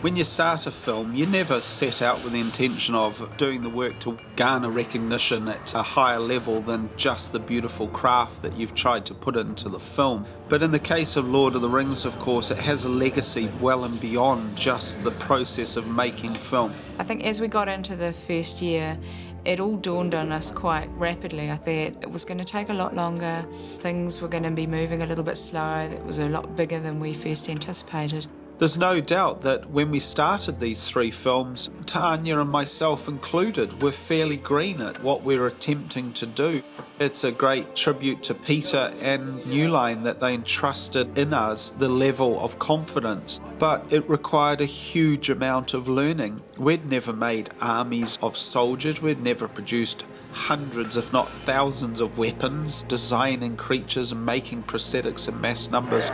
When you start a film, you never set out with the intention of doing the work to garner recognition at a higher level than just the beautiful craft that you've tried to put into the film. But in the case of Lord of the Rings, of course, it has a legacy well and beyond just the process of making film. I think as we got into the first year, it all dawned on us quite rapidly. I thought it was going to take a lot longer, things were going to be moving a little bit slower, it was a lot bigger than we first anticipated. There's no doubt that when we started these 3 films, Tanya and myself included, were fairly green at what we were attempting to do. It's a great tribute to Peter and New Line that they entrusted in us the level of confidence, but it required a huge amount of learning. We'd never made armies of soldiers, we'd never produced hundreds if not thousands of weapons, designing creatures and making prosthetics in mass numbers.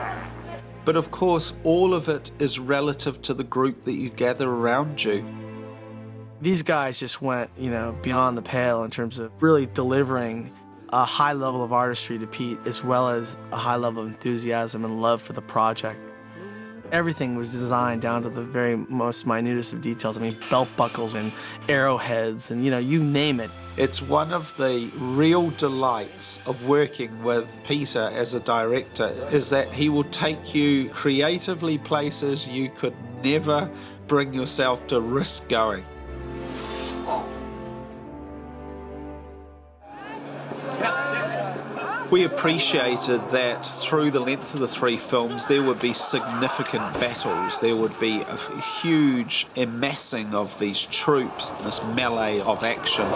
But of course, all of it is relative to the group that you gather around you. These guys just went, beyond the pale in terms of really delivering a high level of artistry to Pete, as well as a high level of enthusiasm and love for the project. Everything was designed down to the very most minutest of details. I mean, belt buckles and arrowheads and, you name it. It's one of the real delights of working with Peter as a director is that he will take you creatively places you could never bring yourself to risk going. We appreciated that through the length of the 3 films there would be significant battles, there would be a huge amassing of these troops, this melee of action.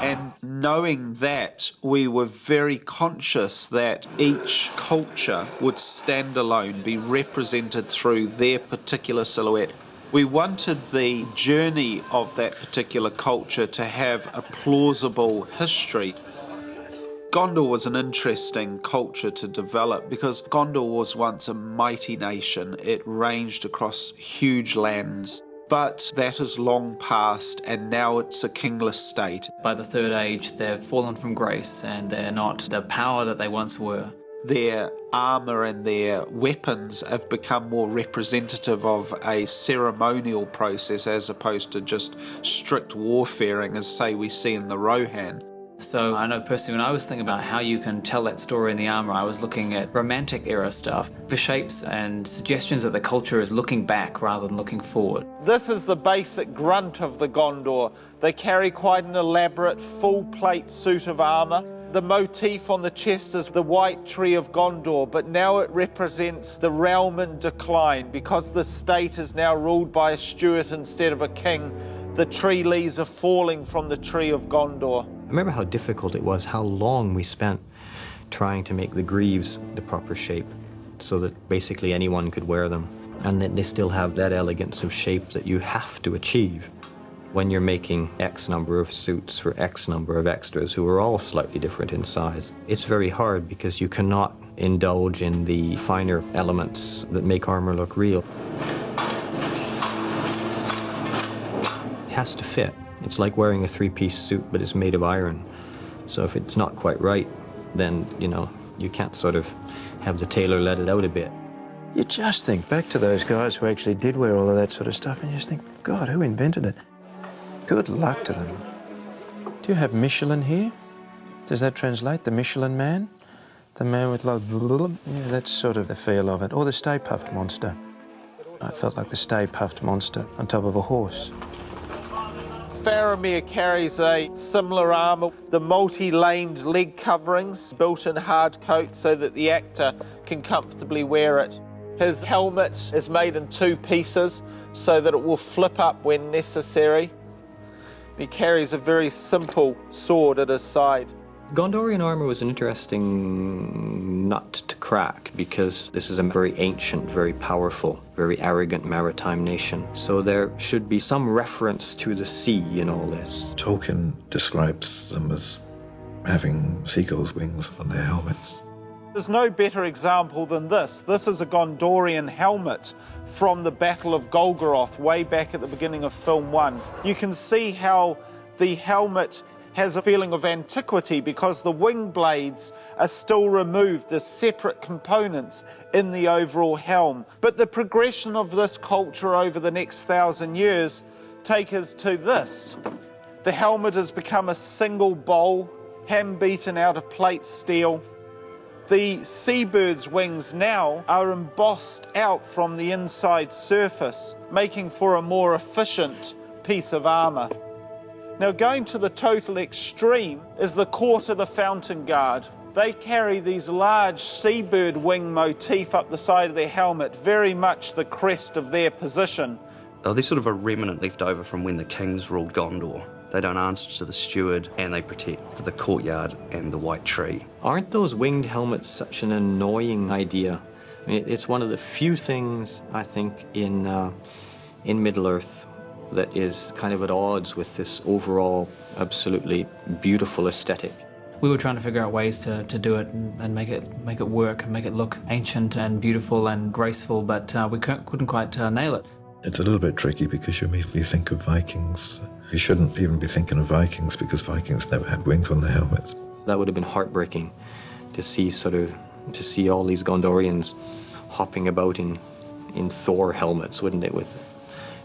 And knowing that, we were very conscious that each culture would stand alone, be represented through their particular silhouette. We wanted the journey of that particular culture to have a plausible history. Gondor was an interesting culture to develop because Gondor was once a mighty nation. It ranged across huge lands, but that has long passed and now it's a kingless state. By the Third Age, they've fallen from grace and they're not the power that they once were. Their armour and their weapons have become more representative of a ceremonial process as opposed to just strict warfaring as, say, we see in the Rohan. So I know personally when I was thinking about how you can tell that story in the armour, I was looking at Romantic era stuff for shapes and suggestions that the culture is looking back rather than looking forward. This is the basic grunt of the Gondor. They carry quite an elaborate full-plate suit of armour. The motif on the chest is the white tree of Gondor, but now it represents the realm in decline because the state is now ruled by a Stuart instead of a king. The tree leaves are falling from the tree of Gondor. I remember how difficult it was, how long we spent trying to make the greaves the proper shape so that basically anyone could wear them, and that they still have that elegance of shape that you have to achieve when you're making X number of suits for X number of extras who are all slightly different in size. It's very hard because you cannot indulge in the finer elements that make armor look real. It has to fit. It's like wearing a 3-piece suit, but it's made of iron. So if it's not quite right, then, you can't sort of have the tailor let it out a bit. You just think back to those guys who actually did wear all of that sort of stuff and you just think, God, who invented it? Good luck to them. Do you have Michelin here? Does that translate, the Michelin Man? The man with like, yeah, that's sort of the feel of it. Or the Stay Puft Monster. I felt like the Stay Puft Monster on top of a horse. Faramir carries a similar armour, the multi-laned leg coverings built in hard coat so that the actor can comfortably wear it. His helmet is made in 2 pieces so that it will flip up when necessary. He carries a very simple sword at his side. Gondorian armor was an interesting nut to crack because this is a very ancient, very powerful, very arrogant maritime nation. So there should be some reference to the sea in all this. Tolkien describes them as having seagulls' wings on their helmets. There's no better example than this. This is a Gondorian helmet from the Battle of Golgoroth way back at the beginning of film 1. You can see how the helmet has a feeling of antiquity because the wing blades are still removed as separate components in the overall helm. But the progression of this culture over the next 1,000 years take us to this. The helmet has become a single bowl, hand-beaten out of plate steel. The seabird's wings now are embossed out from the inside surface, making for a more efficient piece of armour. Now, going to the total extreme is the Court of the Fountain Guard. They carry these large seabird wing motif up the side of their helmet, very much the crest of their position. Oh, they're sort of a remnant left over from when the kings ruled Gondor. They don't answer to the steward, and they protect the courtyard and the White Tree. Aren't those winged helmets such an annoying idea? I mean, it's one of the few things, I think, in Middle-earth that is kind of at odds with this overall absolutely beautiful aesthetic. We were trying to figure out ways to do it and make it work and make it look ancient and beautiful and graceful, but we couldn't quite nail it. It's a little bit tricky because you immediately think of Vikings. You shouldn't even be thinking of Vikings because Vikings never had wings on their helmets. That would have been heartbreaking to see all these Gondorians hopping about in Thor helmets, wouldn't it, with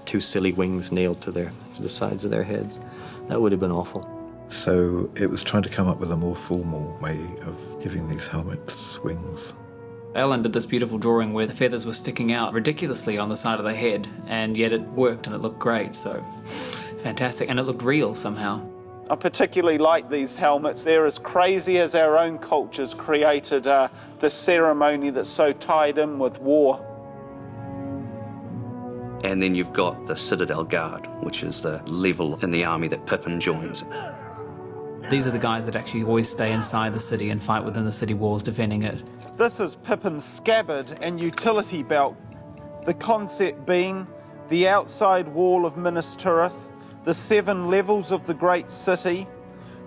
2 silly wings nailed to the sides of their heads. That would have been awful. So it was trying to come up with a more formal way of giving these helmets wings. Ellen did this beautiful drawing where the feathers were sticking out ridiculously on the side of the head, and yet it worked and it looked great, so fantastic, and it looked real somehow. I particularly like these helmets. They're as crazy as our own cultures created the ceremony that's so tied in with war. And then you've got the Citadel Guard, which is the level in the army that Pippin joins. These are the guys that actually always stay inside the city and fight within the city walls defending it. This is Pippin's scabbard and utility belt. The concept being the outside wall of Minas Tirith, the 7 levels of the great city,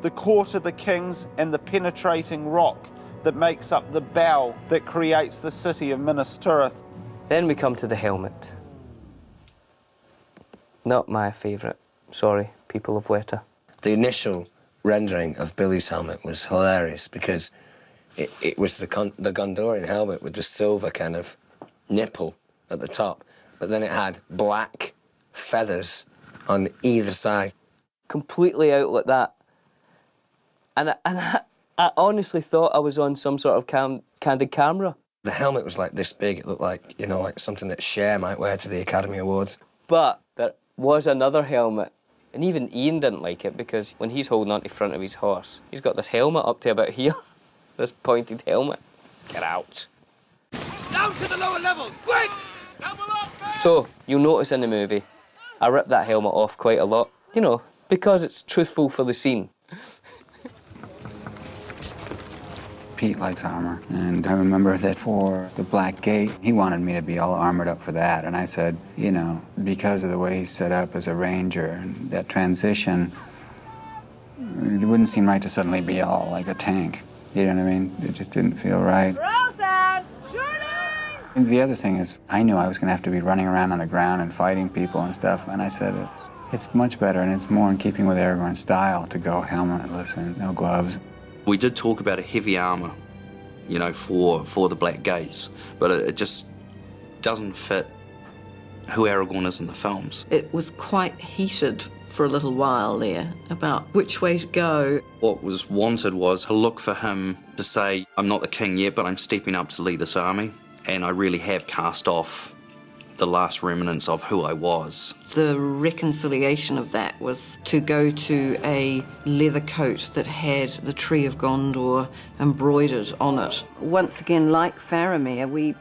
the court of the kings, and the penetrating rock that makes up the bow that creates the city of Minas Tirith. Then we come to the helmet. Not my favourite. Sorry, people of Weta. The initial rendering of Billy's helmet was hilarious because it was the Gondorian helmet with the silver kind of nipple at the top, but then it had black feathers on either side. Completely out like that. And I honestly thought I was on some sort of candid camera. The helmet was like this big. It looked like, you know, like something that Cher might wear to the Academy Awards. But there was another helmet, and even Ian didn't like it because when he's holding on to the front of his horse, he's got this helmet up to about here, this pointed helmet. Get out. Down to the lower levels, quick! So, you'll notice in the movie, I ripped that helmet off quite a lot, you know, because it's truthful for the scene. Pete likes armor, and I remember that for the Black Gate, he wanted me to be all armored up for that, and I said, you know, because of the way he's set up as a ranger and that transition, it wouldn't seem right to suddenly be all like a tank. You know what I mean? It just didn't feel right. And the other thing is, I knew I was going to have to be running around on the ground and fighting people and stuff, and I said, it's much better and it's more in keeping with Aragorn's style to go helmetless and no gloves. We did talk about a heavy armour, you know, for the Black Gates, but it just doesn't fit who Aragorn is in the films. It was quite heated for a little while there about which way to go. What was wanted was to look for him to say, I'm not the king yet, but I'm stepping up to lead this army, and I really have cast off the last remnants of who I was. The reconciliation of that was to go to a leather coat that had the Tree of Gondor embroidered on it. Once again, like Faramir, we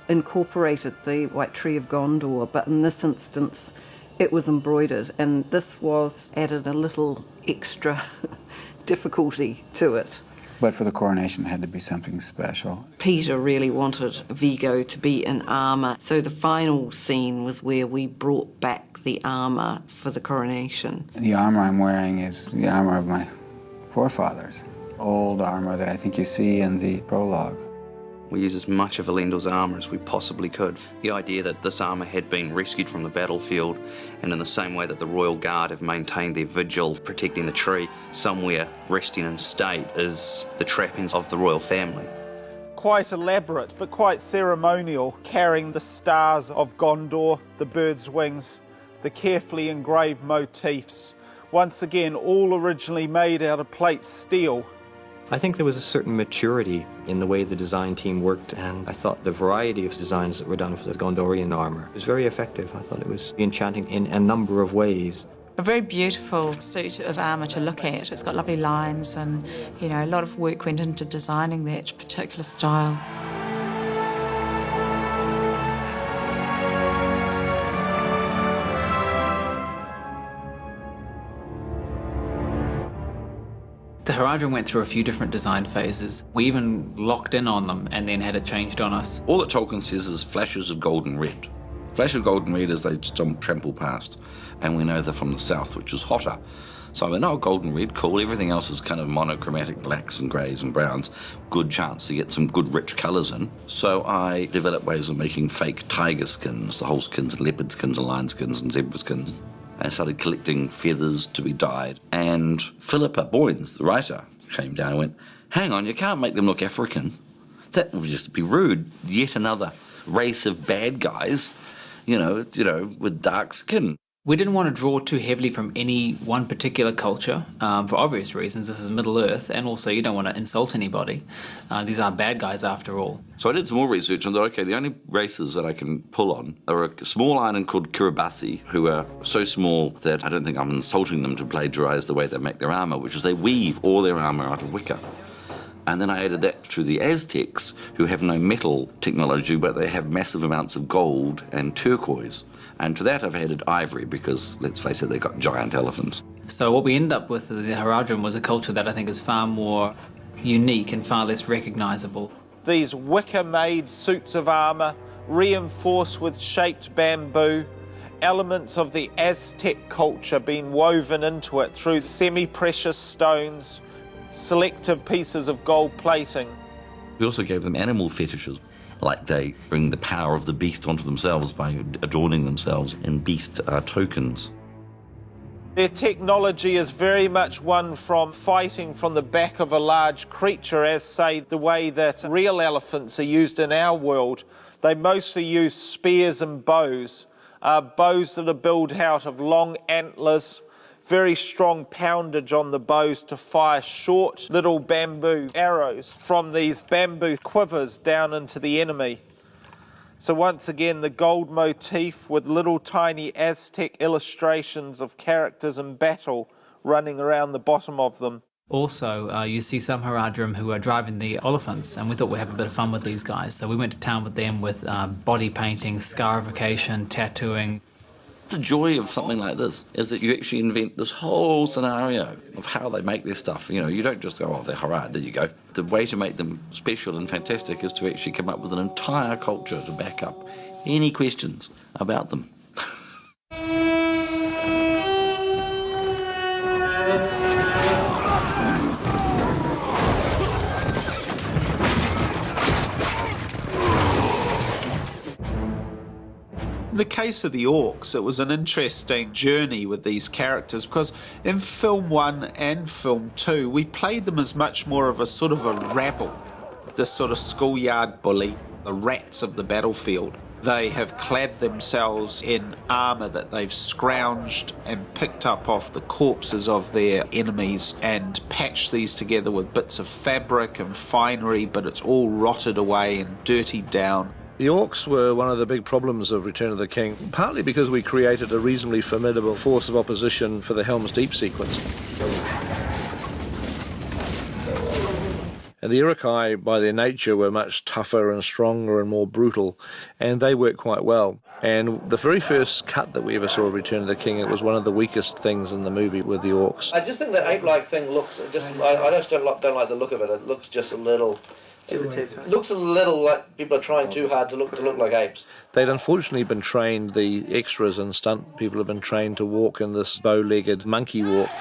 incorporated the White Tree of Gondor, but in this instance it was embroidered, and this was added a little extra difficulty to it. But for the coronation, it had to be something special. Peter really wanted Viggo to be in armour, so the final scene was where we brought back the armour for the coronation. The armour I'm wearing is the armour of my forefathers. Old armour that I think you see in the prologue. We used as much of Elendil's armour as we possibly could. The idea that this armour had been rescued from the battlefield, and in the same way that the Royal Guard have maintained their vigil protecting the tree, somewhere resting in state is the trappings of the royal family. Quite elaborate, but quite ceremonial, carrying the stars of Gondor, the bird's wings, the carefully engraved motifs. Once again, all originally made out of plate steel. I think there was a certain maturity in the way the design team worked, and I thought the variety of designs that were done for the Gondorian armour was very effective. I thought it was enchanting in a number of ways. A very beautiful suit of armour to look at. It's got lovely lines and, you know, a lot of work went into designing that particular style. The Haradra went through a few different design phases. We even locked in on them and then had it changed on us. All that Tolkien says is flashes of golden red. Flash of golden red as they trample past. And we know they're from the south, which is hotter. So I went, oh, golden red, cool. Everything else is kind of monochromatic blacks and greys and browns. Good chance to get some good rich colours in. So I developed ways of making fake tiger skins, the whole skins, and leopard skins, and lion skins, and zebra skins. I started collecting feathers to be dyed. And Philippa Boynes, the writer, came down and went, hang on, you can't make them look African. That would just be rude. Yet another race of bad guys, you know, with dark skin. We didn't want to draw too heavily from any one particular culture, for obvious reasons. This is Middle-earth, and also you don't want to insult anybody. These are bad guys after all. So I did some more research and thought, okay, the only races that I can pull on are a small island called Kiribati, who are so small that I don't think I'm insulting them to plagiarise the way they make their armour, which is they weave all their armour out of wicker. And then I added that to the Aztecs, who have no metal technology, but they have massive amounts of gold and turquoise. And to that I've added ivory because, let's face it, they've got giant elephants. So what we ended up with, the Haradrim, was a culture that I think is far more unique and far less recognisable. These wicker-made suits of armour, reinforced with shaped bamboo, elements of the Aztec culture being woven into it through semi-precious stones, selective pieces of gold plating. We also gave them animal fetishes. Like they bring the power of the beast onto themselves by adorning themselves in beast tokens. Their technology is very much one from fighting from the back of a large creature, as say the way that real elephants are used in our world. They mostly use spears and bows, bows that are built out of long antlers, very strong poundage on the bows to fire short little bamboo arrows from these bamboo quivers down into the enemy. So once again, the gold motif with little tiny Aztec illustrations of characters in battle running around the bottom of them. Also, you see some Haradrim who are driving the elephants, and we thought we'd have a bit of fun with these guys. So we went to town with them with body painting, scarification, tattooing. The joy of something like this is that you actually invent this whole scenario of how they make their stuff. You know, you don't just go, oh, they're Harad, there you go. The way to make them special and fantastic is to actually come up with an entire culture to back up any questions about them. In the case of the Orcs, it was an interesting journey with these characters because in film 1 and film 2 we played them as much more of a sort of a rabble, this sort of schoolyard bully, the rats of the battlefield. They have clad themselves in armour that they've scrounged and picked up off the corpses of their enemies and patched these together with bits of fabric and finery, but it's all rotted away and dirtied down. The Orcs were one of the big problems of Return of the King, partly because we created a reasonably formidable force of opposition for the Helm's Deep sequence. And the Uruk-hai, by their nature, were much tougher and stronger and more brutal, and they worked quite well. And the very first cut that we ever saw of Return of the King, it was one of the weakest things in the movie with the Orcs. I just think that ape-like thing looks just... I just don't like the look of it. It looks just a little... It looks a little like people are trying too hard to look like apes. They'd unfortunately been trained, the extras and stunt people have been trained to walk in this bow-legged monkey walk.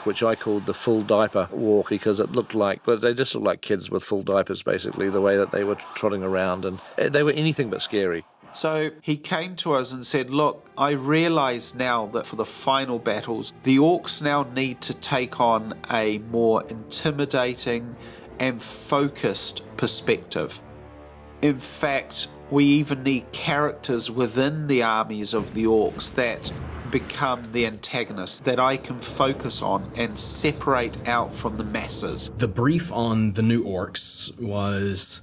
which I called the full diaper walk because it looked like, but they just looked like kids with full diapers basically, the way that they were trotting around, and they were anything but scary. So he came to us and said, look, I realise now that for the final battles, the Orcs now need to take on a more intimidating and focused perspective. In fact, we even need characters within the armies of the Orcs that become the antagonists that I can focus on and separate out from the masses. The brief on the new Orcs was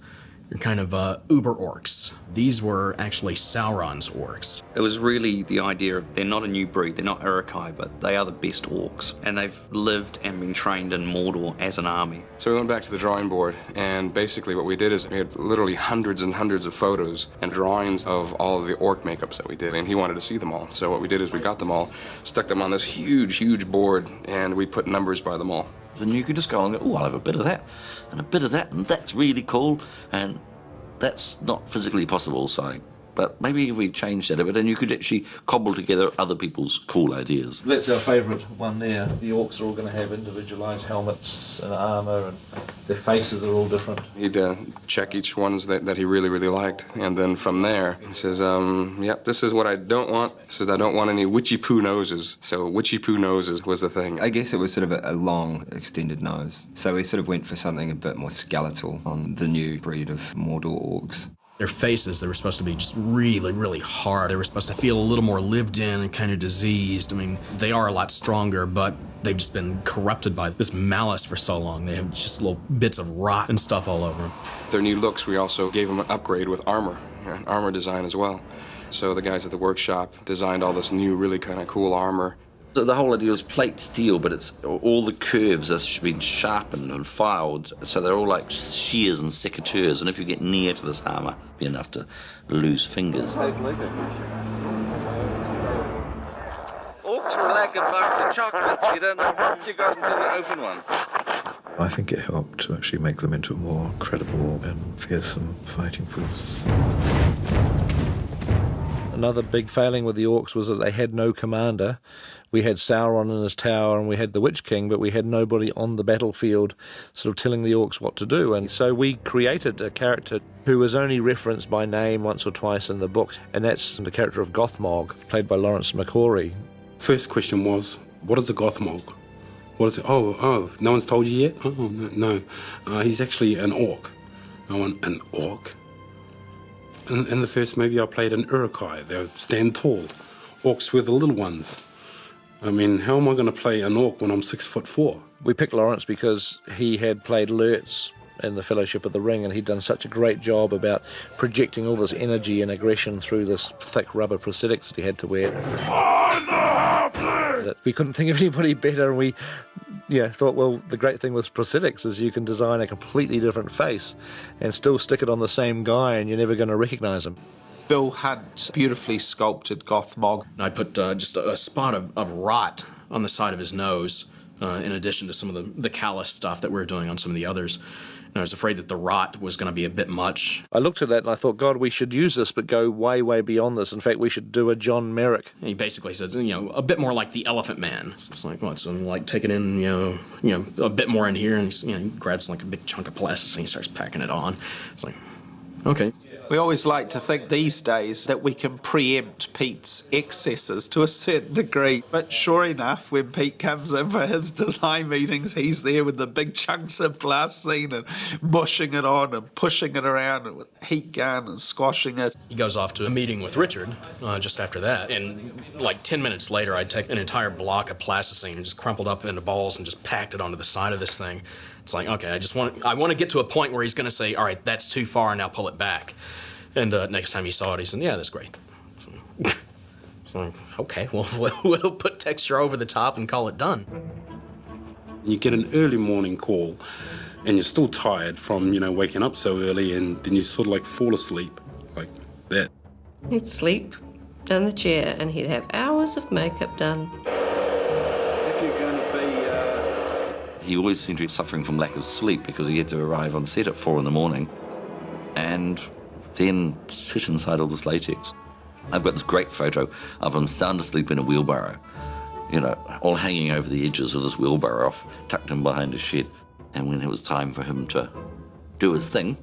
your kind of uber Orcs. These were actually Sauron's Orcs. It was really the idea of they're not a new breed, they're not Uruk-hai, but they are the best Orcs. And they've lived and been trained in Mordor as an army. So we went back to the drawing board, and basically what we did is we had literally hundreds and hundreds of photos and drawings of all of the Orc makeups that we did, and he wanted to see them all. So what we did is we got them all, stuck them on this huge, huge board, and we put numbers by them all. And you could just go and go, oh, I'll have a bit of that, and a bit of that, and that's really cool, and that's not physically possible, so... But maybe if we changed that a bit, and you could actually cobble together other people's cool ideas. That's our favourite one there. The Orcs are all going to have individualised helmets and armour, and their faces are all different. He'd check each ones that he really, really liked, and then from there, he says, yep, this is what I don't want. He says, I don't want any witchy-poo noses. So witchy-poo noses was the thing. I guess it was sort of a long, extended nose. So we sort of went for something a bit more skeletal on the new breed of Mordor Orcs. Their faces, they were supposed to be just really, really hard. They were supposed to feel a little more lived in and kind of diseased. I mean, they are a lot stronger, but they've just been corrupted by this malice for so long. They have just little bits of rot and stuff all over them. Their new looks, we also gave them an upgrade with armor, armor design as well. So the guys at the workshop designed all this new, really kind of cool armor. So the whole idea was plate steel, but it's all the curves have been sharpened and filed, so they're all like shears and secateurs, and if you get near to this armour, it'd be enough to lose fingers. Orcs were like a box of chocolates. You don't know what you got until you open one. I think it helped to actually make them into a more credible and fearsome fighting force. Another big failing with the Orcs was that they had no commander. We had Sauron in his tower and we had the Witch King, but we had nobody on the battlefield sort of telling the Orcs what to do. And so we created a character who was only referenced by name once or twice in the book, and that's the character of Gothmog, played by Lawrence McCory. First question was, what is a Gothmog? What is it? Oh, no one's told you yet? Oh, no. He's actually an Orc. I went, an Orc? In the first movie I played an Uruk-hai. They stand tall. Orcs were the little ones. I mean, how am I going to play an Orc when I'm 6'4"? We picked Lawrence because he had played Lurtz in the Fellowship of the Ring, and he'd done such a great job about projecting all this energy and aggression through this thick rubber prosthetics that he had to wear. That we couldn't think of anybody better, and we thought, well, the great thing with prosthetics is you can design a completely different face and still stick it on the same guy, and you're never going to recognise him. Bill Hunt beautifully sculpted Gothmog. I put just a spot of rot on the side of his nose, in addition to some of the callous stuff that we were doing on some of the others. And I was afraid that the rot was going to be a bit much. I looked at that and I thought, God, we should use this, but go way, way beyond this. In fact, we should do a John Merrick. He basically says, a bit more like the Elephant Man. It's like, what? So like take it in, a bit more in here, and he grabs like a big chunk of plastic and he starts packing it on. It's like, okay. We always like to think these days that we can preempt Pete's excesses to a certain degree, but sure enough, when Pete comes in for his design meetings, he's there with the big chunks of plasticine and mushing it on and pushing it around and with a heat gun and squashing it. He goes off to a meeting with Richard just after that, and like 10 minutes later, I'd take an entire block of plasticine and just crumpled up into balls and just packed it onto the side of this thing. It's like, okay, I want to get to a point where he's going to say, all right, that's too far, now pull it back. And next time he saw it, he said, yeah, that's great. So, okay, well, we'll put texture over the top and call it done. You get an early morning call, and you're still tired from, waking up so early, and then you sort of like fall asleep, like that. He'd sleep in the chair, and he'd have hours of makeup done. He always seemed to be suffering from lack of sleep because he had to arrive on set at 4 a.m. and then sit inside all this latex. I've got this great photo of him sound asleep in a wheelbarrow, you know, all hanging over the edges of this wheelbarrow off, tucked in behind a shed. And when it was time for him to do his thing,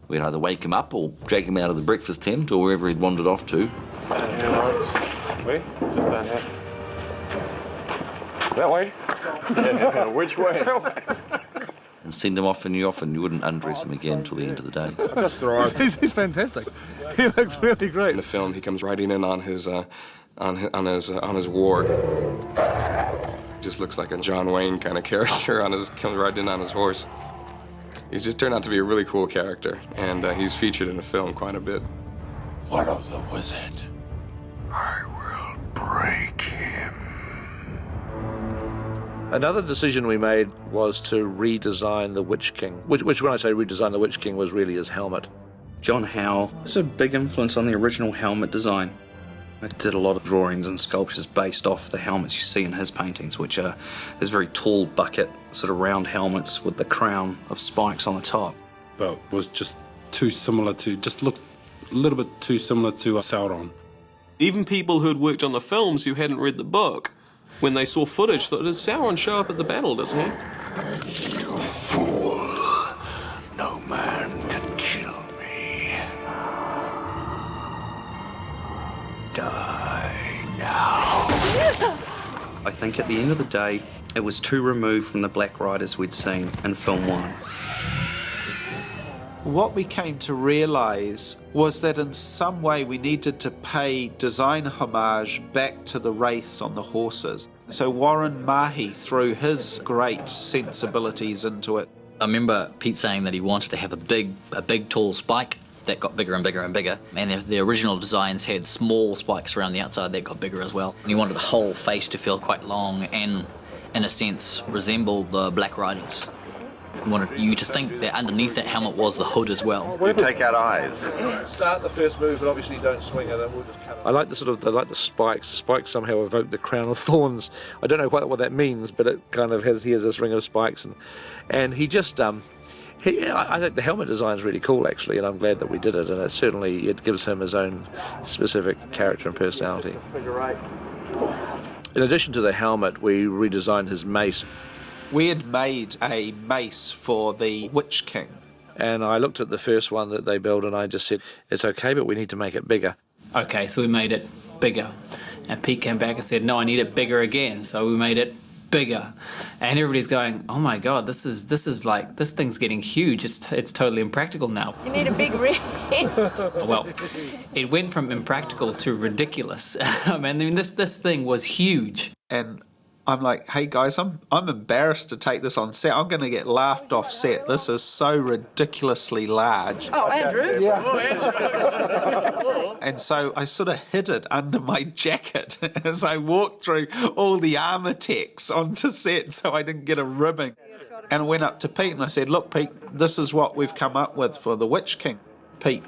we'd either wake him up or drag him out of the breakfast tent or wherever he'd wandered off to. Down here, Orcs. Wait, just down here. That way? Which way? And send him off, and you wouldn't undress him again until the end of the day. That's right. He's fantastic. He looks really great. In the film, he comes riding in on his ward. Just looks like a John Wayne kind of character. Comes riding in on his horse. He's just turned out to be a really cool character, and he's featured in the film quite a bit. What of the wizard? I will break him. Another decision we made was to redesign the Witch King, which when I say redesign the Witch King was really his helmet. John Howe was a big influence on the original helmet design. I did a lot of drawings and sculptures based off the helmets you see in his paintings, which are this very tall bucket, sort of round helmets with the crown of spikes on the top. But was just too similar to, just looked a little bit too similar to Sauron. Even people who had worked on the films who hadn't read the book, when they saw footage, thought, does Sauron show up at the battle, doesn't he? You fool. No man can kill me. Die now. I think at the end of the day, it was too removed from the Black Riders we'd seen in film 1. What we came to realise was that in some way we needed to pay design homage back to the wraiths on the horses. So Warren Mahi threw his great sensibilities into it. I remember Pete saying that he wanted to have a big tall spike that got bigger and bigger and bigger. And if the original designs had small spikes around the outside that got bigger as well. And he wanted the whole face to feel quite long and, in a sense, resemble the Black Riders. He wanted you to think that underneath that helmet was the hood as well. You take out eyes. Start the first move, but obviously don't swing it. We'll just cut it. I like the spikes. The spikes somehow evoke the crown of thorns. I don't know quite what that means, but it kind of has this ring of spikes, and he just I think the helmet design is really cool actually, and I'm glad that we did it. And it gives him his own specific character and personality. In addition to the helmet, we redesigned his mace. We had made a mace for the Witch King. And I looked at the first one that they built and I just said, it's okay, but we need to make it bigger. Okay, so we made it bigger. And Pete came back and said, no, I need it bigger again. So we made it bigger. And everybody's going, oh my God, this thing's getting huge. It's totally impractical now. You need a big wrist. Well, it went from impractical to ridiculous. I mean, this thing was huge. And I'm like, hey guys, I'm embarrassed to take this on set. I'm going to get laughed off set. This is so ridiculously large. Oh, Andrew. Yeah. And so I sort of hid it under my jacket as I walked through all the armour techs onto set so I didn't get a ribbing. And I went up to Pete and I said, look, Pete, this is what we've come up with for the Witch King. Pete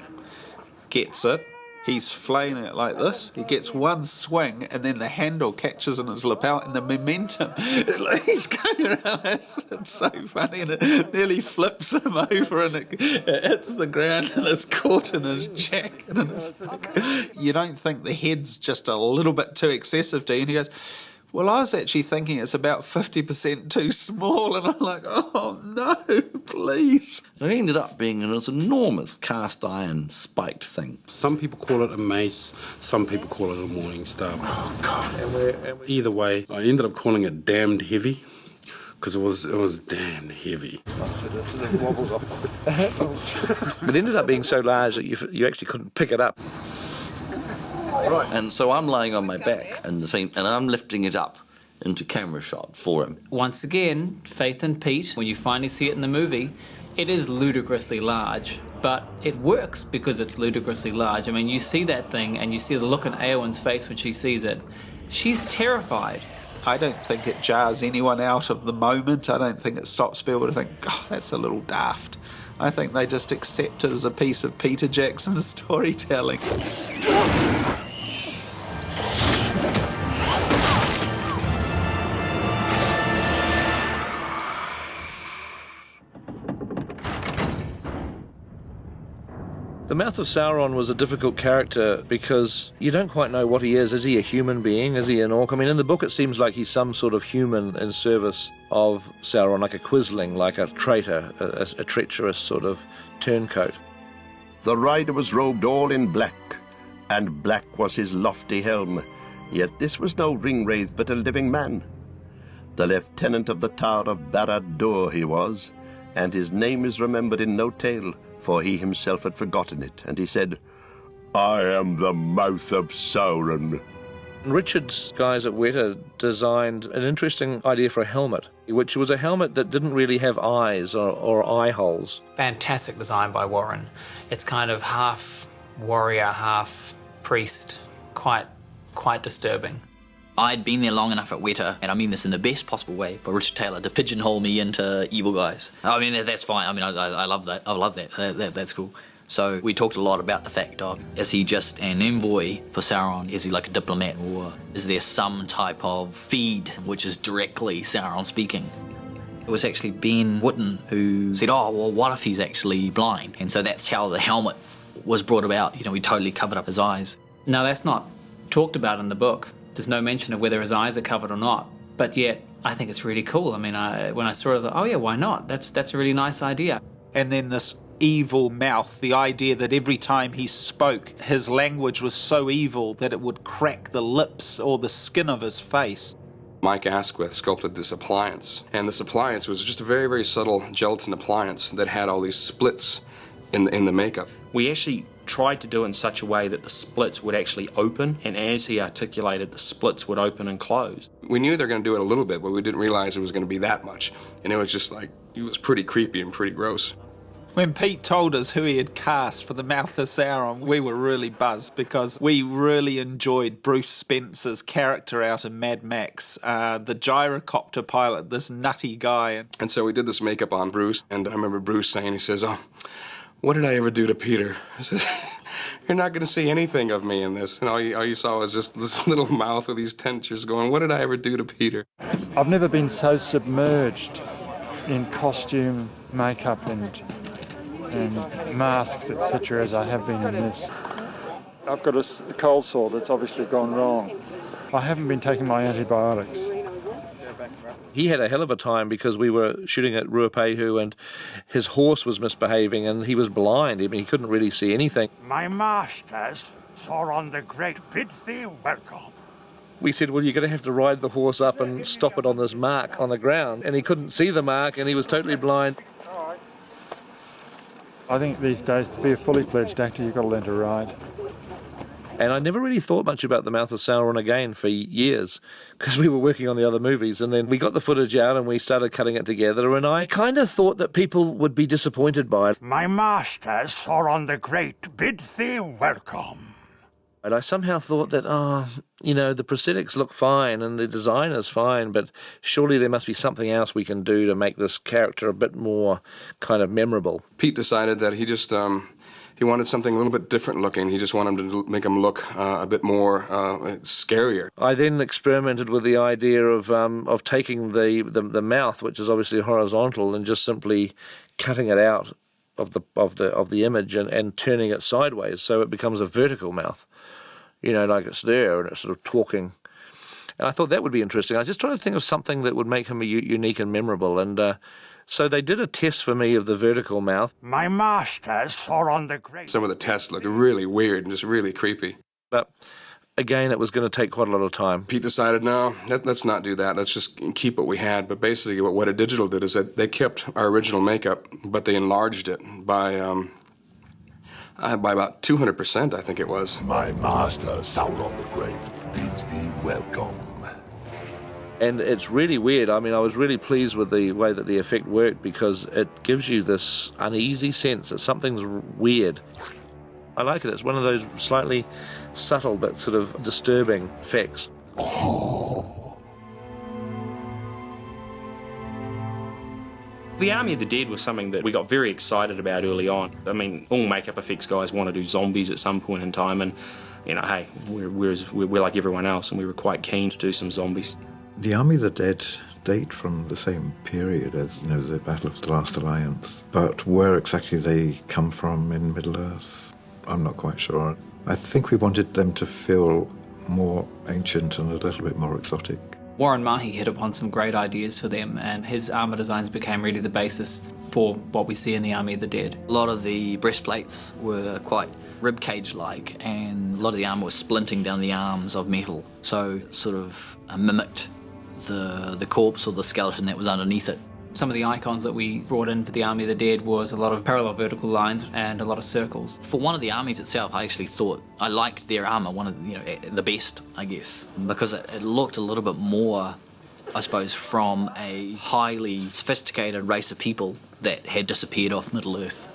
gets it. He's flaying it like this. He gets one swing, and then the handle catches in his lapel, and the momentum, he's going around. It's so funny, and it nearly flips him over, and it hits the ground, and it's caught in his jacket. And it's like, you don't think the head's just a little bit too excessive, do you? And he goes, well, I was actually thinking it's about 50% too small, and I'm like, oh no, please. It ended up being this enormous cast iron spiked thing. Some people call it a mace, some people call it a morning star. Oh God. Either way, I ended up calling it damned heavy, because it was damn heavy. But it ended up being so large that you actually couldn't pick it up. Right. And so I'm lying on my back in the scene, and I'm lifting it up into camera shot for him. Once again, faith in Pete. When you finally see it in the movie, it is ludicrously large, but it works because it's ludicrously large. I mean, you see that thing, and you see the look on Eowyn's face when she sees it. She's terrified. I don't think it jars anyone out of the moment. I don't think it stops people to think, oh, that's a little daft. I think they just accept it as a piece of Peter Jackson's storytelling. The Mouth of Sauron was a difficult character because you don't quite know what he is. Is he a human being? Is he an orc? I mean, in the book it seems like he's some sort of human in service of Sauron, like a quisling, like a traitor, a treacherous sort of turncoat. The rider was robed all in black, and black was his lofty helm. Yet this was no ring-wraith, but a living man. The lieutenant of the Tower of Barad-dûr he was, and his name is remembered in no tale, for he himself had forgotten it, and he said, "I am the Mouth of Sauron." Richard's guys at Weta designed an interesting idea for a helmet, which was a helmet that didn't really have eyes or eye holes. Fantastic design by Warren. It's kind of half warrior, half priest, quite disturbing. I'd been there long enough at Weta, and I mean this in the best possible way, for Richard Taylor to pigeonhole me into evil guys. I mean, that's fine. I mean, I love that. I love that. That's cool. So we talked a lot about the fact of, is he just an envoy for Sauron? Is he like a diplomat? Or is there some type of feed which is directly Sauron speaking? It was actually Ben Whitten who said, oh, well, what if he's actually blind? And so that's how the helmet was brought about. You know, we totally covered up his eyes. No, that's not talked about in the book. There's no mention of whether his eyes are covered or not. But yet, I think it's really cool. I mean, when I saw it, I thought, oh yeah, why not? That's a really nice idea. And then this evil mouth, the idea that every time he spoke, his language was so evil that it would crack the lips or the skin of his face. Mike Asquith sculpted this appliance, and this appliance was just a very, very subtle gelatin appliance that had all these splits in the makeup. We actually tried to do it in such a way that the splits would actually open, and as he articulated, the splits would open and close. We knew they were going to do it a little bit, but we didn't realize it was going to be that much. And it was just like, it was pretty creepy and pretty gross. When Pete told us who he had cast for the Mouth of Sauron, we were really buzzed because we really enjoyed Bruce Spencer's character out in Mad Max, the gyrocopter pilot, this nutty guy. And so we did this makeup on Bruce, and I remember Bruce saying, he says, oh, what did I ever do to Peter? I said, you're not going to see anything of me in this. And all you saw was just this little mouth with these dentures going, what did I ever do to Peter? I've never been so submerged in costume, makeup and masks, etc., as I have been in this. I've got a cold sore that's obviously gone wrong. I haven't been taking my antibiotics. He had a hell of a time because we were shooting at Ruapehu and his horse was misbehaving and he was blind. I mean, he couldn't really see anything. My masters, Sauron the Great, bid thee welcome. We said, well, you're going to have to ride the horse up and stop it on this mark on the ground. And he couldn't see the mark and he was totally blind. I think these days, to be a fully fledged actor, you've got to learn to ride. And I never really thought much about the Mouth of Sauron again for years because we were working on the other movies, and then we got the footage out and we started cutting it together, and I kind of thought that people would be disappointed by it. My masters, Sauron the Great, bid thee welcome. And I somehow thought that, you know, the prosthetics look fine and the design is fine, but surely there must be something else we can do to make this character a bit more kind of memorable. Pete decided that he just, he wanted something a little bit different looking. He just wanted to make him look a bit more scarier. I then experimented with the idea of taking the mouth, which is obviously horizontal, and just simply cutting it out of the image and turning it sideways so it becomes a vertical mouth. You know, like it's there and it's sort of talking. And I thought that would be interesting. I was just trying to think of something that would make him unique and memorable. And so they did a test for me of the vertical mouth. My masters, Sauron the Great. Some of the tests looked really weird and just really creepy. But again, it was going to take quite a lot of time. Pete decided, no, let's not do that. Let's just keep what we had. But basically what Weta Digital did is that they kept our original makeup, but they enlarged it by about 200%, I think it was. My master, Sauron the Great, bids thee welcome. And it's really weird. I mean, I was really pleased with the way that the effect worked because it gives you this uneasy sense that something's weird. I like it. It's one of those slightly subtle but sort of disturbing effects. The Army of the Dead was something that we got very excited about early on. I mean, all makeup effects guys want to do zombies at some point in time, and, you know, hey, we're like everyone else, and we were quite keen to do some zombies. The Army of the Dead date from the same period as, you know, the Battle of the Last Alliance. But where exactly they come from in Middle-earth, I'm not quite sure. I think we wanted them to feel more ancient and a little bit more exotic. Warren Mahi hit upon some great ideas for them, and his armour designs became really the basis for what we see in the Army of the Dead. A lot of the breastplates were quite ribcage-like, and a lot of the armour was splinting down the arms of metal, so it sort of mimicked the corpse or the skeleton that was underneath it. Some of the icons that we brought in for the Army of the Dead was a lot of parallel vertical lines and a lot of circles. For one of the armies itself, I actually thought I liked their armour, one of the best, I guess, because it looked a little bit more, I suppose, from a highly sophisticated race of people that had disappeared off Middle-earth.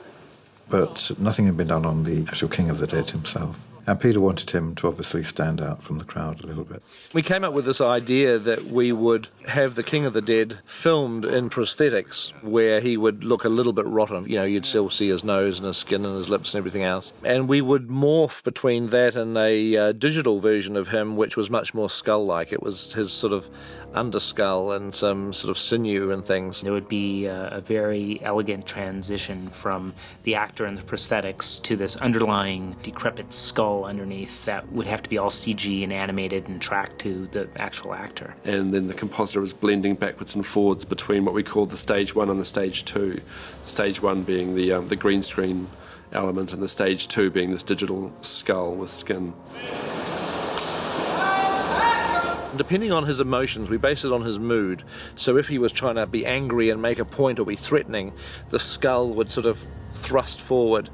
But nothing had been done on the actual King of the Dead himself. And Peter wanted him to obviously stand out from the crowd a little bit. We came up with this idea that we would have the King of the Dead filmed in prosthetics where he would look a little bit rotten. You know, you'd still see his nose and his skin and his lips and everything else. And we would morph between that and a digital version of him, which was much more skull-like. It was his sort of underskull and some sort of sinew and things. There would be a very elegant transition from the actor and the prosthetics to this underlying decrepit skull underneath that would have to be all CG and animated and tracked to the actual actor. And then the compositor was blending backwards and forwards between what we called the stage 1 and the stage 2. Stage 1 being the green screen element, and the stage 2 being this digital skull with skin. Depending on his emotions, we base it on his mood. So if he was trying to be angry and make a point or be threatening, the skull would sort of thrust forward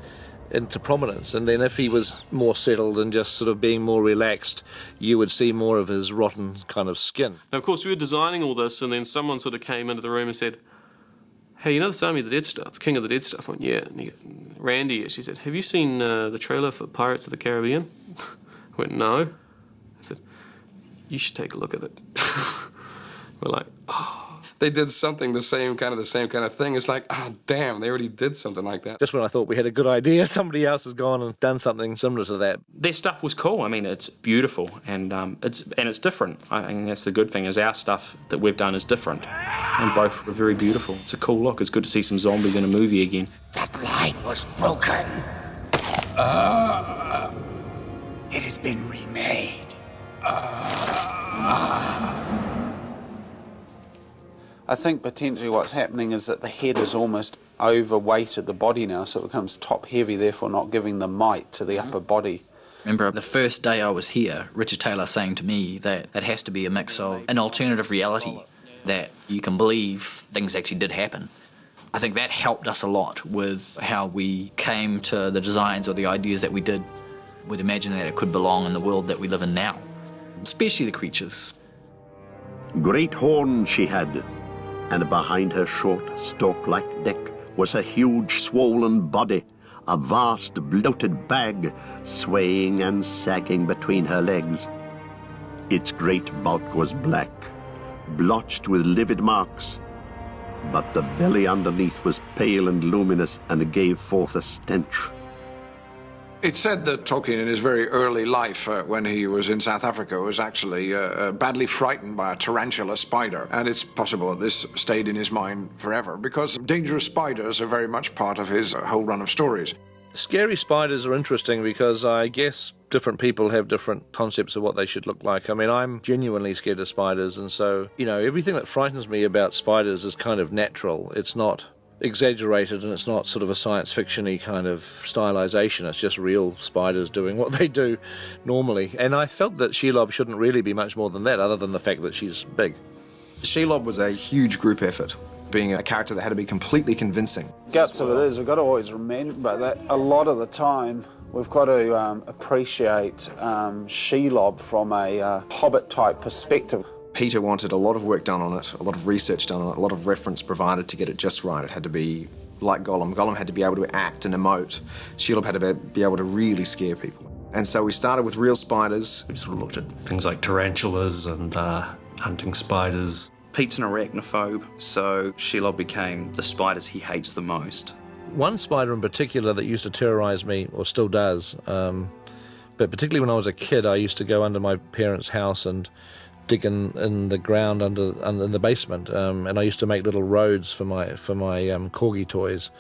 into prominence. And then if he was more settled and just sort of being more relaxed, you would see more of his rotten kind of skin. Now, of course, we were designing all this, and then someone sort of came into the room and said, "Hey, you know this Army of the Dead stuff, the King of the Dead stuff?" I went, "Yeah." And Randy, she said, "Have you seen the trailer for Pirates of the Caribbean?" I went, "No." I said, "You should take a look at it." We're like, oh. They did something the same kind of thing. It's like, oh, damn, they already did something like that. Just when I thought we had a good idea, somebody else has gone and done something similar to that. Their stuff was cool. I mean, it's beautiful and it's different. I think that's the good thing, is our stuff that we've done is different. And both were very beautiful. It's a cool look. It's good to see some zombies in a movie again. That line was broken. It has been remade. I think potentially what's happening is that the head is almost overweighted the body now, so it becomes top heavy, therefore not giving the might to the upper body. Remember the first day I was here, Richard Taylor saying to me that it has to be a mix of an alternative reality, that you can believe things actually did happen. I think that helped us a lot with how we came to the designs or the ideas that we did. We'd imagine that it could belong in the world that we live in now, especially the creatures. Great horns she had, and behind her short, stalk-like neck was a huge swollen body, a vast bloated bag swaying and sagging between her legs. Its great bulk was black, blotched with livid marks, but the belly underneath was pale and luminous and gave forth a stench. It's said that Tolkien, in his very early life, when he was in South Africa, was actually badly frightened by a tarantula spider. And it's possible that this stayed in his mind forever, because dangerous spiders are very much part of his whole run of stories. Scary spiders are interesting because I guess different people have different concepts of what they should look like. I mean, I'm genuinely scared of spiders, and so, you know, everything that frightens me about spiders is kind of natural. It's not exaggerated, and it's not sort of a science fiction-y kind of stylization. It's just real spiders doing what they do normally. And I felt that Shelob shouldn't really be much more than that, other than the fact that she's big. Shelob was a huge group effort, being a character that had to be completely convincing. Guts of it is, we've got to always remember that a lot of the time we've got to appreciate Shelob from a Hobbit-type perspective. Peter wanted a lot of work done on it, a lot of research done on it, a lot of reference provided to get it just right. It had to be like Gollum. Gollum had to be able to act and emote. Shelob had to be able to really scare people. And so we started with real spiders. We sort of looked at things like tarantulas and hunting spiders. Pete's an arachnophobe, so Shelob became the spiders he hates the most. One spider in particular that used to terrorize me, or still does, but particularly when I was a kid, I used to go under my parents' house and dig in the ground under in the basement, and I used to make little roads for my corgi toys.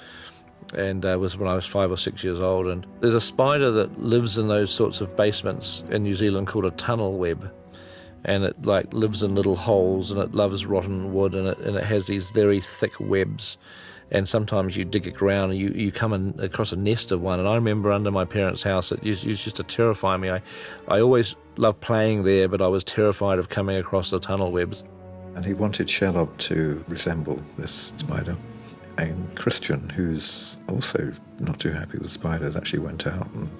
and was when I was 5 or 6 years old. And there's a spider that lives in those sorts of basements in New Zealand called a tunnel web, and it like lives in little holes, and it loves rotten wood, and it has these very thick webs. And sometimes you dig around and you come in across a nest of one. And I remember under my parents' house, it used to terrify me. I always loved playing there, but I was terrified of coming across the tunnel webs. And he wanted Shelob to resemble this spider. And Christian, who's also not too happy with spiders, actually went out and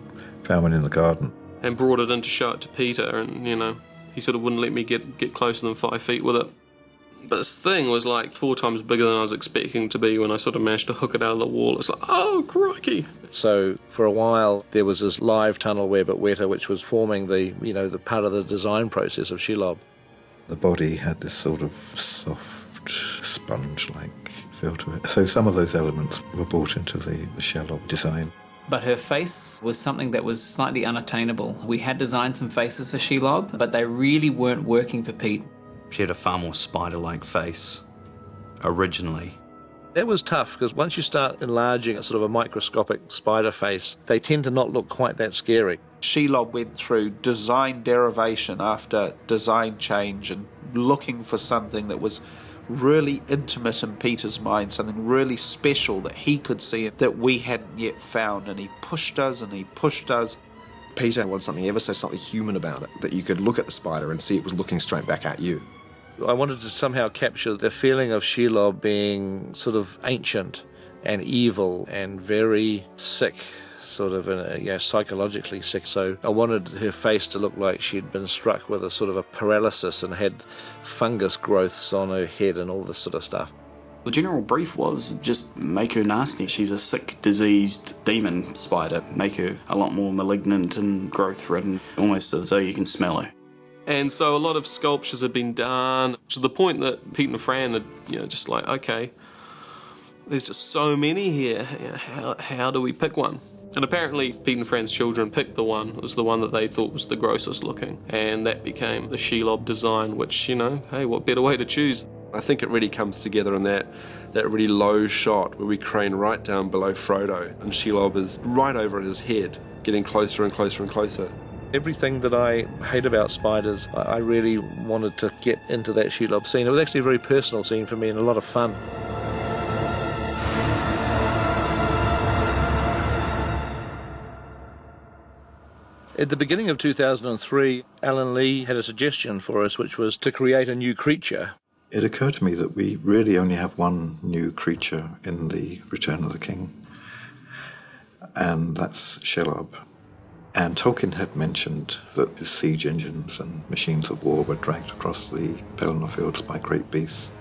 found one in the garden. And brought it in to show it to Peter, and, you know, he sort of wouldn't let me get closer than 5 feet with it. But this thing was like 4 times bigger than I was expecting to be when I sort of managed to hook it out of the wall. It's like, oh, crikey. So for a while there was this live tunnel web at Weta, which was forming the part of the design process of Shelob. The body had this sort of soft, sponge-like feel to it. So some of those elements were brought into the Shelob design. But her face was something that was slightly unattainable. We had designed some faces for Shelob, but they really weren't working for Pete. She had a far more spider-like face, originally. That was tough, because once you start enlarging a sort of a microscopic spider face, they tend to not look quite that scary. Shelob went through design derivation after design change and looking for something that was really intimate in Peter's mind, something really special that he could see that we hadn't yet found, and he pushed us and he pushed us. Peter wanted something ever so slightly human about it, that you could look at the spider and see it was looking straight back at you. I wanted to somehow capture the feeling of Shelob being sort of ancient and evil and very sick, sort of psychologically sick. So I wanted her face to look like she'd been struck with a sort of a paralysis and had fungus growths on her head and all this sort of stuff. The general brief was just make her nasty. She's a sick, diseased demon spider. Make her a lot more malignant and growth-ridden, almost as though you can smell her. And so a lot of sculptures had been done to the point that Pete and Fran had, just like, okay, there's just so many here. How do we pick one? And apparently Pete and Fran's children picked the one. It was the one that they thought was the grossest looking. And that became the Shelob design, which, hey, what better way to choose? I think it really comes together in that really low shot where we crane right down below Frodo and Shelob is right over his head, getting closer and closer and closer. Everything that I hate about spiders, I really wanted to get into that Shelob scene. It was actually a very personal scene for me and a lot of fun. At the beginning of 2003, Alan Lee had a suggestion for us, which was to create a new creature. It occurred to me that we really only have one new creature in the Return of the King, and that's Shelob. And Tolkien had mentioned that his siege engines and machines of war were dragged across the Pelennor fields by great beasts.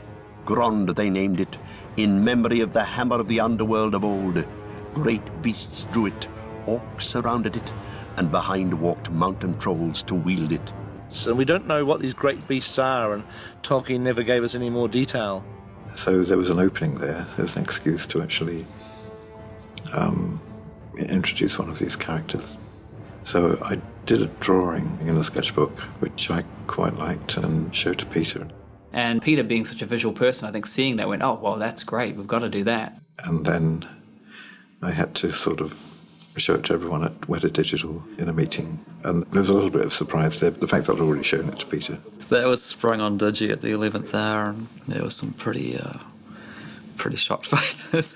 Grond they named it, in memory of the hammer of the underworld of old. Great beasts drew it, orcs surrounded it, and behind walked mountain trolls to wield it. And we don't know what these great beasts are, and Tolkien never gave us any more detail. So there was an opening there. There was an excuse to actually introduce one of these characters. So I did a drawing in the sketchbook, which I quite liked, and showed to Peter. And Peter, being such a visual person, I think seeing that went, oh, well, that's great, we've got to do that. And then I had to sort of show it to everyone at Weta Digital in a meeting. And there was a little bit of surprise there, the fact that I'd already shown it to Peter. That was sprung on Digi at the 11th hour, and there was some pretty shocked faces,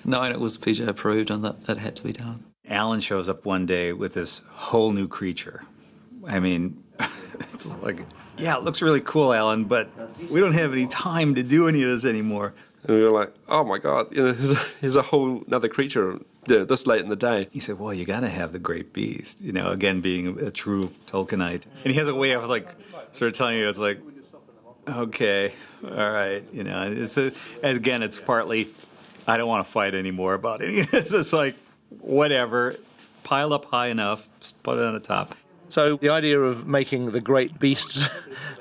knowing it was PJ approved and that it had to be done. Alan shows up one day with this whole new creature. I mean, it's like, yeah, it looks really cool, Alan, but we don't have any time to do any of this anymore. And we were like, oh my God, here's a whole another creature this late in the day. He said, well, you got to have the great beast, again, being a true Tolkienite. And he has a way of sort of telling you, it's like, okay, all right, it's partly, I don't want to fight anymore about any of this. It's like, whatever, pile up high enough, just put it on the top. So the idea of making the great beasts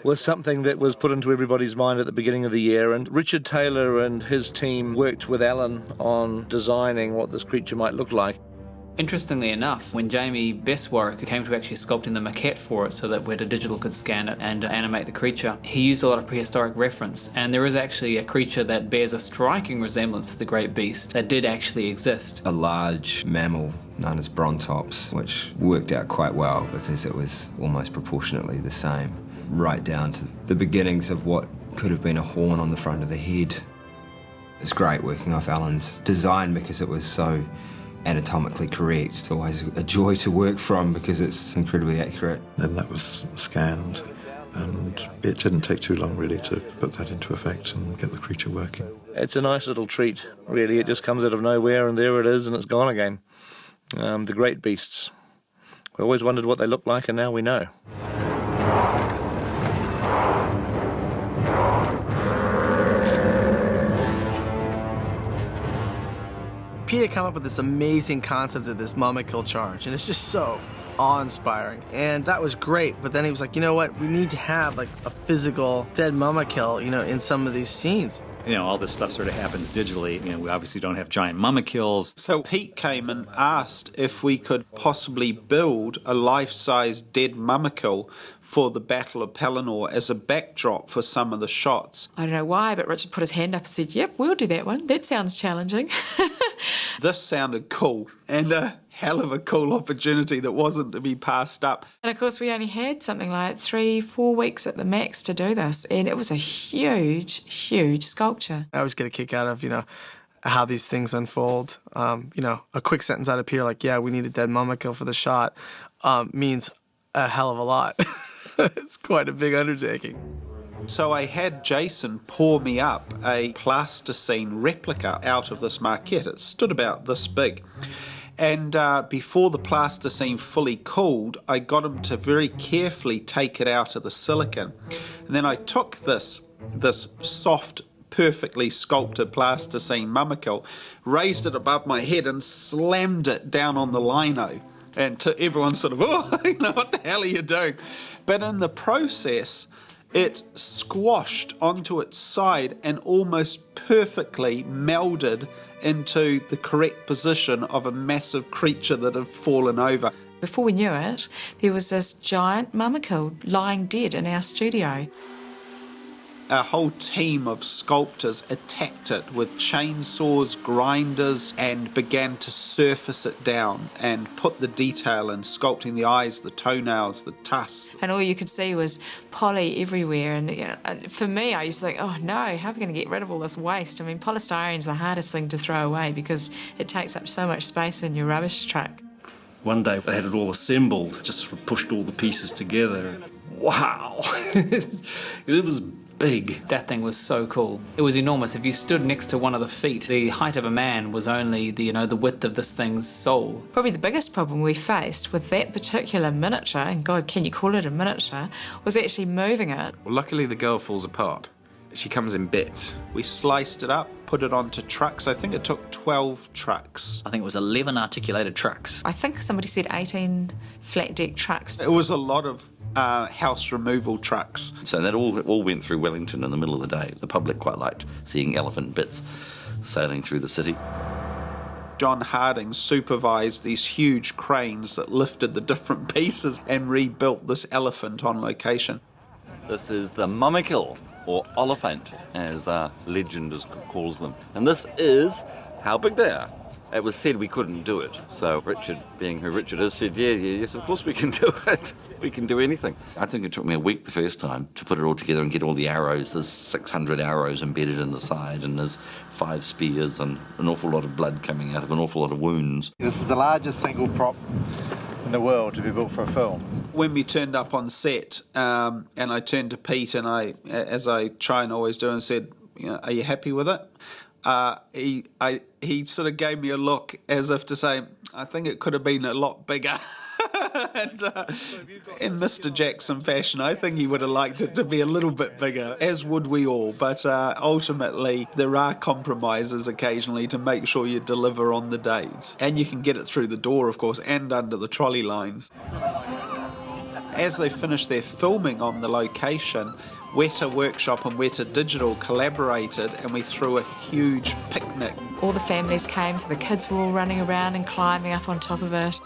was something that was put into everybody's mind at the beginning of the year, and Richard Taylor and his team worked with Alan on designing what this creature might look like. Interestingly enough, when Jamie Bestwarwick came to actually sculpting the maquette for it so that Weta Digital could scan it and animate the creature, he used a lot of prehistoric reference, and there is actually a creature that bears a striking resemblance to the great beast that did actually exist. A large mammal known as brontops, which worked out quite well because it was almost proportionately the same, right down to the beginnings of what could have been a horn on the front of the head. It's great working off Alan's design because it was so anatomically correct. It's always a joy to work from because it's incredibly accurate. Then that was scanned, and it didn't take too long really to put that into effect and get the creature working. It's a nice little treat, really. It just comes out of nowhere and there it is and it's gone again. The great beasts. We always wondered what they looked like and now we know. Peter came up with this amazing concept of this mama kill charge, and it's just so awe-inspiring, and that was great. But then he was like, you know what, we need to have like a physical dead mama kill, you know, in some of these scenes. You know, all this stuff sort of happens digitally. You know, we obviously don't have giant mama kills. So Pete came and asked if we could possibly build a life-size dead mama kill for the Battle of Pelennor as a backdrop for some of the shots. I don't know why, but Richard put his hand up and said, yep, we'll do that one. That sounds challenging. This sounded cool, and a hell of a cool opportunity that wasn't to be passed up. And of course, we only had something like 3-4 weeks at the max to do this, and it was a huge, huge sculpture. I always get a kick out of, you know, how these things unfold. You know, a quick sentence out of Peter like, yeah, we need a dead mama kill for the shot, means a hell of a lot. It's quite a big undertaking. So I had Jason pour me up a plasticine replica out of this maquette. It stood about this big. And before the plasticine fully cooled, I got him to very carefully take it out of the silicon. And then I took this soft, perfectly sculpted plasticine mamakill, raised it above my head and slammed it down on the lino. And to everyone sort of, oh, you know, what the hell are you doing? But in the process, it squashed onto its side and almost perfectly melded into the correct position of a massive creature that had fallen over. Before we knew it, there was this giant mamakill lying dead in our studio. A whole team of sculptors attacked it with chainsaws, grinders, and began to surface it down and put the detail in, sculpting the eyes, the toenails, the tusks. And all you could see was poly everywhere. And you know, for me, I used to think, oh no, how are we going to get rid of all this waste? I mean, polystyrene's the hardest thing to throw away because it takes up so much space in your rubbish truck. One day they had it all assembled, just sort of pushed all the pieces together. Wow! It was big. That thing was so cool. It was enormous. If you stood next to one of the feet, the height of a man was only the width of this thing's soul. Probably the biggest problem we faced with that particular miniature, and God, can you call it a miniature, was actually moving it. Well, luckily the girl falls apart. She comes in bits. We sliced it up, put it onto trucks. I think it took 12 trucks. I think it was 11 articulated trucks. I think somebody said 18 flat deck trucks. It was a lot of house removal trucks. So that all went through Wellington in the middle of the day. The public quite liked seeing elephant bits sailing through the city. John Harding supervised these huge cranes that lifted the different pieces and rebuilt this elephant on location. This is the mamakill, or oliphant, as legend calls them. And this is how big they are. It was said we couldn't do it, so Richard, being who Richard is, said, yes, of course we can do it. We can do anything. I think it took me a week the first time to put it all together and get all the arrows. There's 600 arrows embedded in the side, and there's 5 spears and an awful lot of blood coming out of an awful lot of wounds. This is the largest single prop in the world to be built for a film. When we turned up on set, and I turned to Pete, and I, as I try and always do, and said, are you happy with it? He sort of gave me a look as if to say, I think it could have been a lot bigger. And in Mr. Jackson fashion, I think he would have liked it to be a little bit bigger, as would we all. But ultimately, there are compromises occasionally to make sure you deliver on the dates. And you can get it through the door, of course, and under the trolley lines. As they finished their filming on the location, Weta Workshop and Weta Digital collaborated and we threw a huge picnic. All the families came, so the kids were all running around and climbing up on top of it.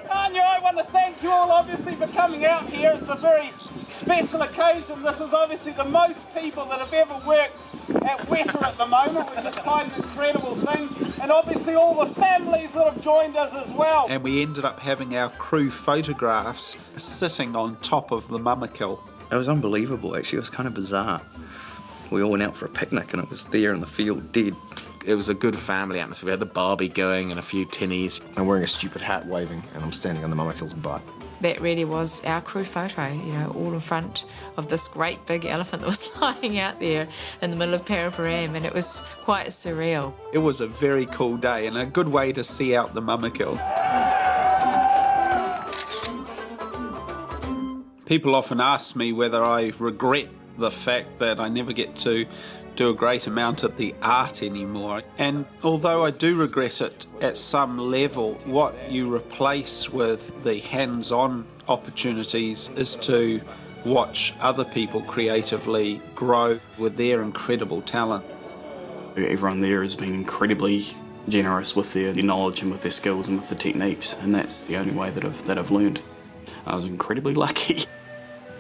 Tanya, I want to thank you all obviously for coming out here. It's a very special occasion. This is obviously the most people that have ever worked at Weta at the moment, which is quite an incredible thing. And obviously all the families that have joined us as well. And we ended up having our crew photographs sitting on top of the mummikill. It was unbelievable, actually. It was kind of bizarre. We all went out for a picnic and it was there in the field, dead. It was a good family atmosphere. We had the barbie going and a few tinnies. I'm wearing a stupid hat waving and I'm standing on the mummikill's butt. That really was our crew photo, you know, all in front of this great big elephant that was lying out there in the middle of Paraparam, and it was quite surreal. It was a very cool day and a good way to see out the mummikill. People often ask me whether I regret the fact that I never get to do a great amount of the art anymore. And although I do regret it at some level, what you replace with the hands-on opportunities is to watch other people creatively grow with their incredible talent. Everyone there has been incredibly generous with their knowledge and with their skills and with the techniques, and that's the only way that I've learned. I was incredibly lucky.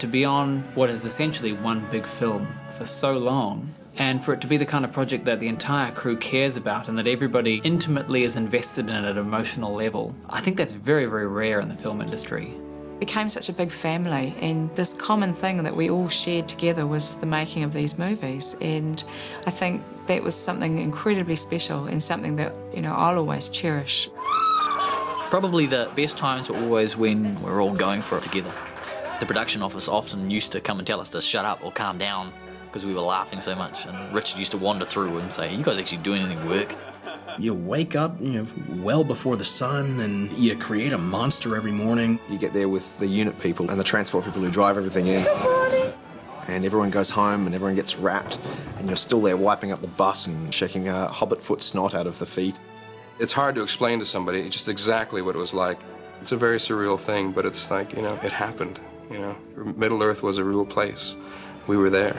To be on what is essentially one big film for so long, and for it to be the kind of project that the entire crew cares about and that everybody intimately is invested in at an emotional level, I think that's very, very rare in the film industry. It became such a big family, and this common thing that we all shared together was the making of these movies, and I think that was something incredibly special and something that, you know, I'll always cherish. Probably the best times were always when we're all going for it together. The production office often used to come and tell us to shut up or calm down because we were laughing so much, and Richard used to wander through and say, "Are you guys actually doing any work?" You wake up, well before the sun, and you create a monster every morning. You get there with the unit people and the transport people who drive everything in. Good morning. And everyone goes home and everyone gets wrapped, and you're still there wiping up the bus and shaking a hobbit foot snot out of the feet. It's hard to explain to somebody just exactly what it was like. It's a very surreal thing, but it's like, it happened. Middle-earth was a real place. We were there.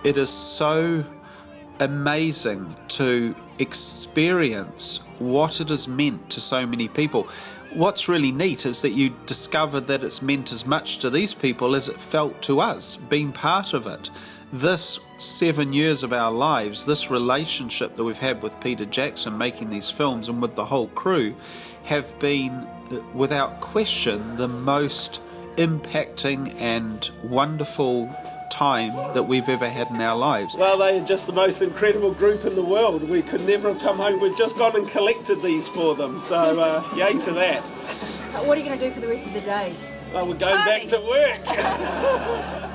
It is so amazing to experience what it has meant to so many people. What's really neat is that you discover that it's meant as much to these people as it felt to us, being part of it. This 7 years of our lives, this relationship that we've had with Peter Jackson making these films and with the whole crew, have been, without question, the most impacting and wonderful time that we've ever had in our lives. Well, they are just the most incredible group in the world. We could never have come home. We've just gone and collected these for them, so yay to that. What are you going to do for the rest of the day? Well, we're going back to work.